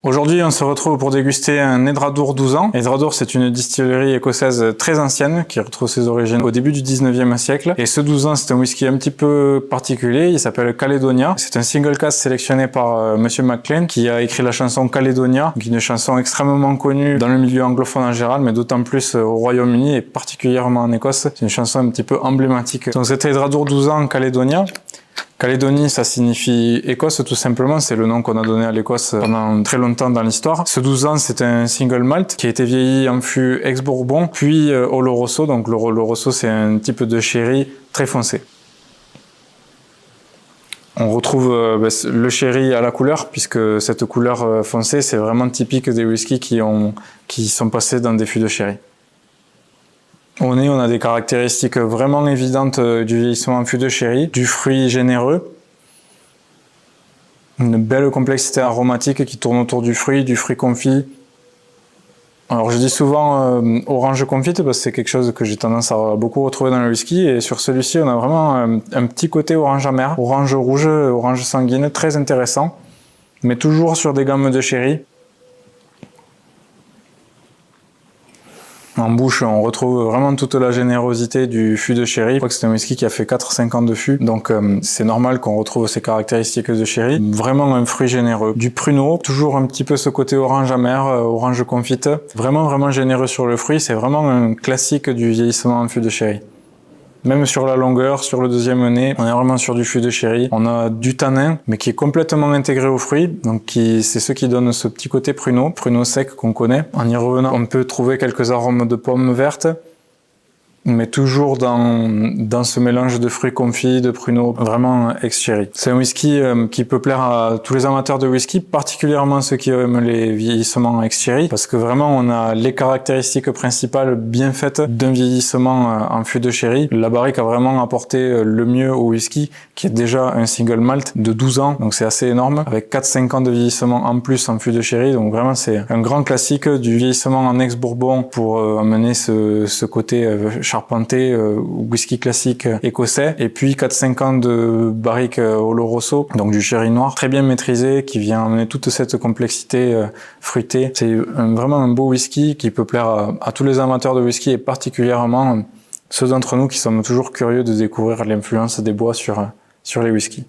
Aujourd'hui, on se retrouve pour déguster un Edradour 12 ans. Edradour, c'est une distillerie écossaise très ancienne qui retrouve ses origines au début du 19e siècle. Et ce 12 ans, c'est un whisky un petit peu particulier. Il s'appelle Caledonia. C'est un single cask sélectionné par Monsieur McLean qui a écrit la chanson Caledonia, qui est une chanson extrêmement connue dans le milieu anglophone en général, mais d'autant plus au Royaume-Uni et particulièrement en Écosse. C'est une chanson un petit peu emblématique. Donc cet Edradour 12 ans Caledonia. Calédonie, ça signifie Écosse tout simplement, c'est le nom qu'on a donné à l'Écosse pendant très longtemps dans l'histoire. Ce 12 ans, c'est un single malt qui a été vieilli en fût ex-bourbon, puis Oloroso. Donc l'Oloroso, c'est un type de sherry très foncé. On retrouve le sherry à la couleur, puisque cette couleur foncée, c'est vraiment typique des whiskies qui sont passés dans des fûts de sherry. Au nez, on a des caractéristiques vraiment évidentes du vieillissement en fût de sherry, du fruit généreux, une belle complexité aromatique qui tourne autour du fruit confit. Alors je dis souvent orange confite parce que c'est quelque chose que j'ai tendance à beaucoup retrouver dans le whisky, et sur celui-ci on a vraiment un petit côté orange amer, orange rouge, orange sanguine, très intéressant, mais toujours sur des gammes de sherry. En bouche, on retrouve vraiment toute la générosité du fût de sherry. Je crois que c'est un whisky qui a fait 4-5 ans de fût, donc c'est normal qu'on retrouve ces caractéristiques de sherry. Vraiment un fruit généreux. Du pruneau, toujours un petit peu ce côté orange amer, orange confite. Vraiment généreux sur le fruit, c'est vraiment un classique du vieillissement en fût de sherry. Même sur la longueur, sur le deuxième nez, on est vraiment sur du fût de sherry. On a du tanin, mais qui est complètement intégré au fruit, donc c'est ce qui donne ce petit côté pruneau sec qu'on connaît. En y revenant, on peut trouver quelques arômes de pommes vertes, mais toujours dans ce mélange de fruits confits, de pruneaux, vraiment ex-sherry. C'est un whisky qui peut plaire à tous les amateurs de whisky, particulièrement ceux qui aiment les vieillissements ex-sherry, parce que vraiment on a les caractéristiques principales bien faites d'un vieillissement en fût de sherry. La barrique a vraiment apporté le mieux au whisky, qui est déjà un single malt de 12 ans, donc c'est assez énorme, avec 4-5 ans de vieillissement en plus en fût de sherry, donc vraiment c'est un grand classique du vieillissement en ex-bourbon pour amener ce côté charpenté, whisky classique écossais, et puis 4-5 ans de barrique Oloroso, donc du sherry noir, très bien maîtrisé, qui vient amener toute cette complexité fruitée. C'est vraiment un beau whisky qui peut plaire à tous les amateurs de whisky, et particulièrement ceux d'entre nous qui sommes toujours curieux de découvrir l'influence des bois sur les whiskies.